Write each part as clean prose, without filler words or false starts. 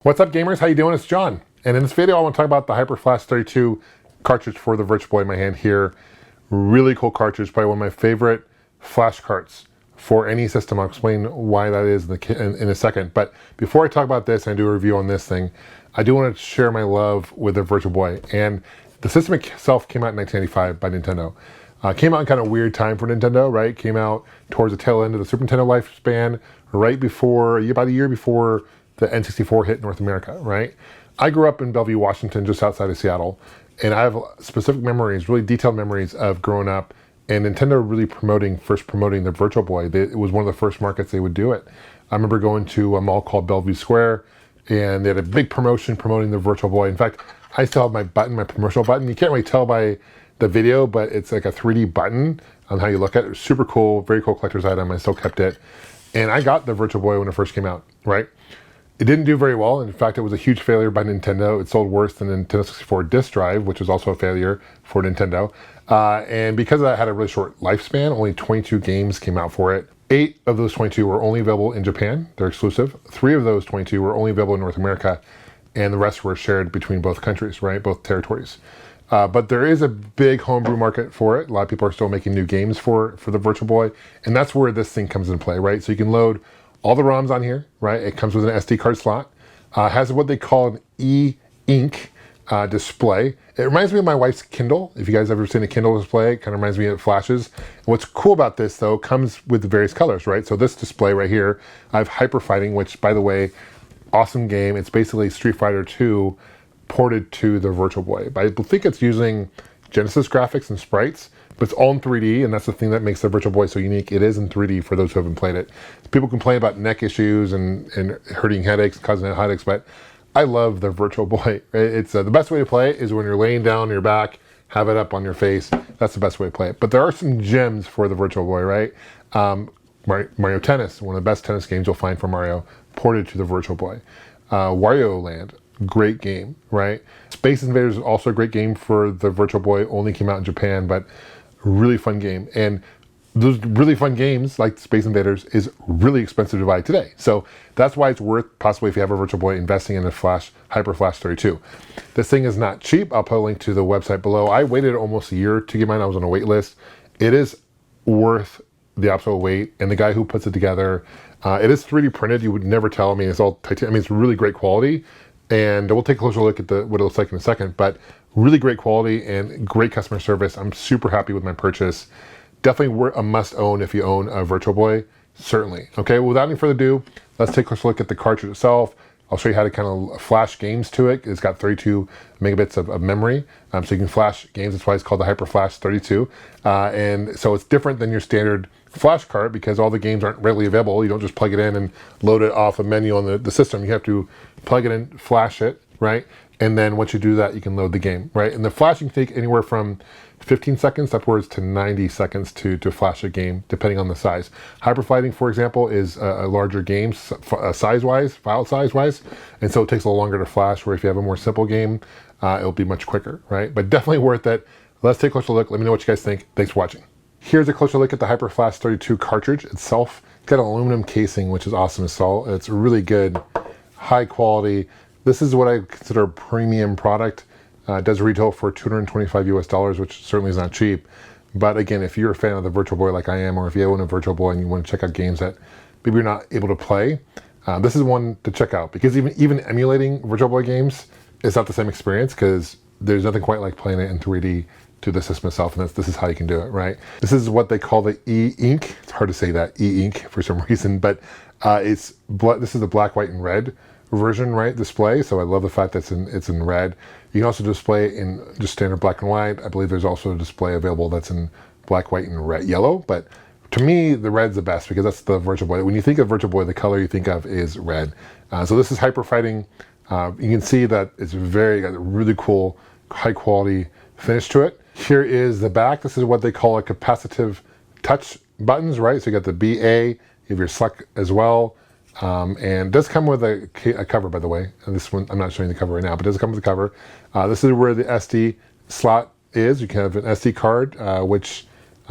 What's up, gamers? How you doing? It's John. And in this video, I want to talk about the HyperFlash32 cartridge for the Virtual Boy in my hand here. Really cool cartridge, probably one of my favorite flash carts for any system. I'll explain why that is in a second. But before I talk about this and I do a review on this thing, I do want to share my love with the Virtual Boy. And the system itself came out in 1995 by Nintendo. Came out in kind of a weird time for Nintendo, right? Came out towards the tail end of the Super Nintendo lifespan, right before, about a year before the N64 hit North America, right? I grew up in Bellevue, Washington, just outside of Seattle, and I have specific memories, really detailed memories of growing up and Nintendo really first promoting the Virtual Boy. It was one of the first markets they would do it. I remember going to a mall called Bellevue Square, and they had a big promotion promoting the Virtual Boy. In fact, I still have my button, my promotional button. You can't really tell by the video, but it's like a 3D button on how you look at it. It was super cool, very cool collector's item. I still kept it. And I got the Virtual Boy when it first came out, right? It didn't do very well. In fact, it was a huge failure by Nintendo. It sold worse than the Nintendo 64 disk drive, which was also a failure for Nintendo. And because of that, it had a really short lifespan. Only 22 games came out for it. 8 of those 22 were only available in Japan. They're exclusive. 3 of those 22 were only available in North America, and the rest were shared between both countries, right? Both territories. But there is a big homebrew market for it. A lot of people are still making new games for the Virtual Boy, and that's where this thing comes into play, right? So you can load all the ROMs on here, right? It comes with an SD card slot. Has what they call an eInk display. It reminds me of my wife's Kindle. If you guys ever seen a Kindle display, it kind of reminds me of flashes. And what's cool about this, though, comes with the various colors, right? So this display right here, I have Hyper Fighting, which, by the way, awesome game. It's basically Street Fighter 2 ported to the Virtual Boy. But I think it's using Genesis graphics and sprites, but it's all in 3D, and that's the thing that makes the Virtual Boy so unique. It is in 3D for those who haven't played it. People complain about neck issues and hurting headaches, causing headaches, but I love the Virtual Boy. It's the best way to play it is when you're laying down on your back, have it up on your face. That's the best way to play it. But there are some gems for the Virtual Boy, right? Mario Tennis, one of the best tennis games you'll find for Mario, ported to the Virtual Boy. Wario Land, great game, right? Space Invaders is also a great game for the Virtual Boy, only came out in Japan, but really fun game. And those really fun games, like Space Invaders, is really expensive to buy today. So that's why it's worth, possibly if you have a Virtual Boy, investing in a HyperFlash32. This thing is not cheap. I'll put a link to the website below. I waited almost a year to get mine. I was on a wait list. It is worth the absolute wait. And the guy who puts it together, it is 3D printed. You would never tell. I mean, it's all titanium. I mean, it's really great quality. And we'll take a closer look at what it looks like in a second, but really great quality and great customer service. I'm super happy with my purchase. Definitely a must own if you own a Virtual Boy, certainly. Okay, without any further ado, let's take a closer look at the cartridge itself. I'll show you how to kind of flash games to it. It's got 32 megabits of memory, so you can flash games. That's why it's called the HyperFlash32. And so it's different than your standard flash cart because all the games aren't readily available. You don't just plug it in and load it off a menu on the system. You have to plug it in, flash it, right? And then once you do that, you can load the game, right? And the flashing can take anywhere from 15 seconds upwards to 90 seconds to flash a game, depending on the size. Hyperfighting, for example, is a larger game size-wise, file size-wise, and so it takes a little longer to flash, where if you have a more simple game, it'll be much quicker, right? But definitely worth it. Let's take a closer look. Let me know what you guys think. Thanks for watching. Here's a closer look at the HyperFlash32 cartridge itself. It's got an aluminum casing, which is awesome as well. It's really good, high quality. This is what I consider a premium product. It does retail for $225 US, which certainly is not cheap. But again, if you're a fan of the Virtual Boy like I am, or if you own a Virtual Boy and you want to check out games that maybe you're not able to play, this is one to check out. Because even emulating Virtual Boy games is not the same experience, because there's nothing quite like playing it in 3D to the system itself, and this is how you can do it, right? This is what they call the eInk. It's hard to say that, eInk, for some reason, but this is the black, white, and red version, right, display. So I love the fact that it's in red. You can also display it in just standard black and white. I believe there's also a display available that's in black, white, and red, yellow. But to me, the red's the best because that's the Virtual Boy. When you think of Virtual Boy, the color you think of is red. So this is Hyper Fighting. You can see that it's got a really cool, high quality finish to it. Here is the back. This is what they call a capacitive touch buttons, right? So you got the BA, you have your select as well. And it does come with a cover, by the way. And this one, I'm not showing the cover right now, but it does come with a cover. This is where the SD slot is. You can have an SD card, which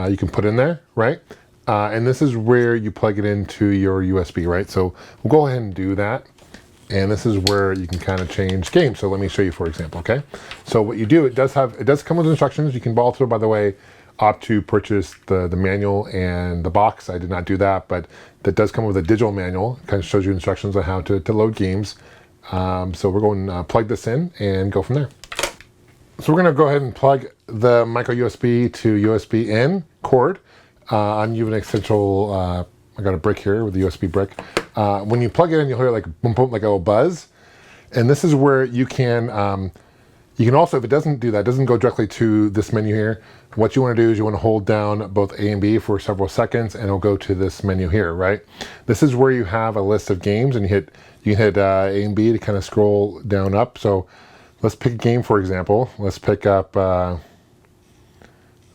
you can put in there, right? And this is where you plug it into your USB, right? So we'll go ahead and do that. And this is where you can kind of change games. So let me show you, for example, okay? So what you do, it does come with instructions. You can also, by the way, opt to purchase the manual and the box. I did not do that, but that does come with a digital manual. It kind of shows you instructions on how to load games. So we're going to plug this in and go from there. So we're going to go ahead and plug the micro USB to USB in cord. I'm using an essential, I got a brick here with the USB brick. When you plug it in, you'll hear like boom, boom, like a little buzz. And this is where you can also, if it doesn't do that, doesn't go directly to this menu here, what you want to do is you want to hold down both A and B for several seconds and it'll go to this menu here, right? This is where you have a list of games and you can hit A and B to kind of scroll down up. So let's pick a game, for example. Let's pick up,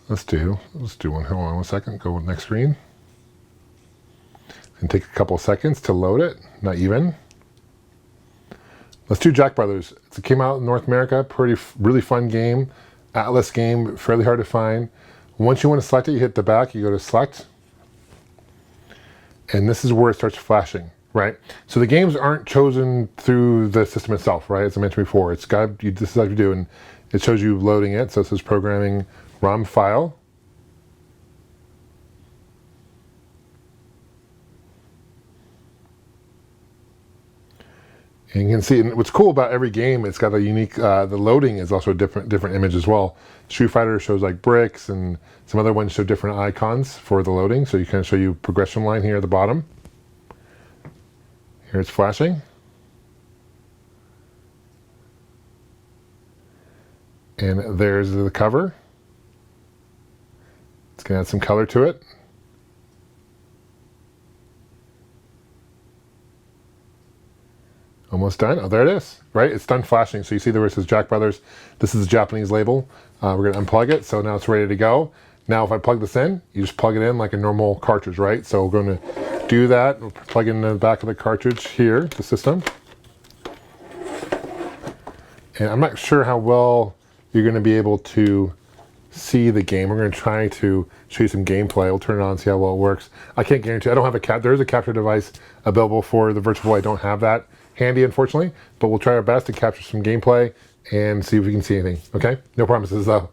let's do one. Hold on one second, go to the next screen. And take a couple of seconds to load it, not even. Let's do Jack Brothers. It came out in North America, really fun game. Atlas game, fairly hard to find. Once you want to select it, you hit the back, you go to select. And this is where it starts flashing, right? So the games aren't chosen through the system itself, right? As I mentioned before, this is how you do, and it shows you loading it. So it says programming ROM file. And you can see, and what's cool about every game, it's got a unique, the loading is also a different image as well. Street Fighter shows like bricks, and some other ones show different icons for the loading. So you kind of show you progression line here at the bottom. Here it's flashing. And there's the cover. It's going to add some color to it. Almost done. Oh, there it is, right? It's done flashing. So you see where it says Jack Brothers. This is the Japanese label. We're going to unplug it. So now it's ready to go. Now if I plug this in, you just plug it in like a normal cartridge, right? So we're going to do that. We'll plug in the back of the cartridge here, the system. And I'm not sure how well you're going to be able to see the game. We're going to try to show you some gameplay. We'll turn it on and see how well it works. I can't guarantee. I don't have a there is a capture device available for the Virtual Boy. I don't have that handy, unfortunately, but we'll try our best to capture some gameplay and see if we can see anything. Okay, no promises though.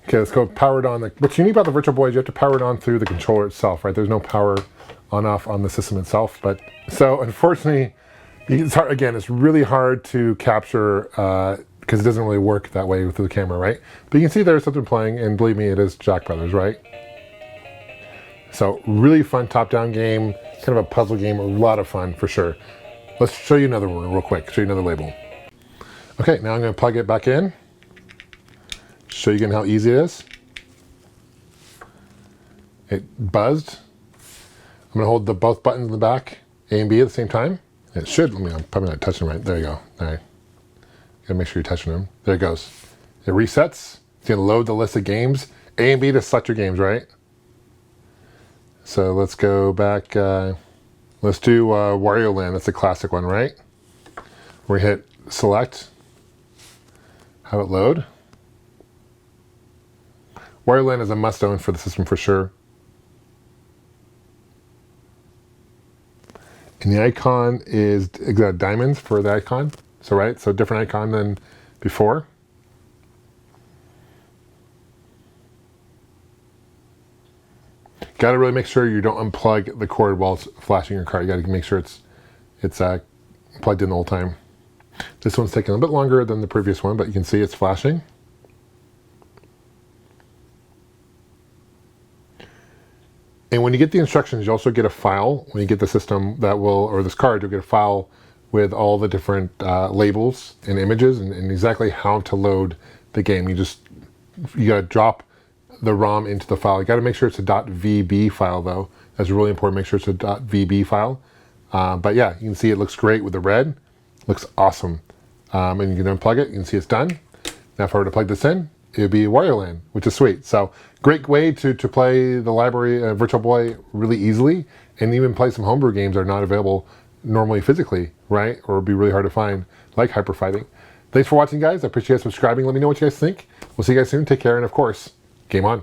Okay, let's go powered on. What's unique about the Virtual Boy is you have to power it on through the controller itself, right? There's no power on off on the system itself. But so unfortunately, it's hard. Again, it's really hard to capture because it doesn't really work that way with the camera, right? But you can see there's something playing, and believe me, it is Jack Brothers, right? So really fun top-down game, kind of a puzzle game, a lot of fun for sure. Let's show you another one real quick, show you another label. Okay, now I'm going to plug it back in. Show you again how easy it is. It buzzed. I'm going to hold both buttons in the back, A and B at the same time. It should, I'm probably not touching them right. There you go. All right. You gotta make sure you're touching them. There it goes. It resets. It's going to load the list of games. A and B to select your games, right? So let's go back. Let's do Wario Land. That's a classic one, right? We hit select, have it load. Wario Land is a must-own for the system for sure. And the icon is exact diamonds for the icon. So right, so different icon than before. Got to really make sure you don't unplug the cord while it's flashing your card. You got to make sure it's plugged in the whole time. This one's taking a bit longer than the previous one, but you can see it's flashing. And when you get the instructions, you also get a file. When you get the system that will, or this card, you'll get a file with all the different labels and images and exactly how to load the game. You got to drop the ROM into the file. You got to make sure it's a .vb file though. That's really important. Make sure it's a .vb file. But yeah, you can see it looks great with the red. Looks awesome. And you can unplug it. You can see it's done. Now if I were to plug this in, it would be Wario Land, which is sweet. So great way to play the library Virtual Boy really easily, and even play some homebrew games that are not available normally physically, right? Or would be really hard to find, like Hyper Fighting. Thanks for watching, guys. I appreciate you guys subscribing. Let me know what you guys think. We'll see you guys soon. Take care, and of course, game on.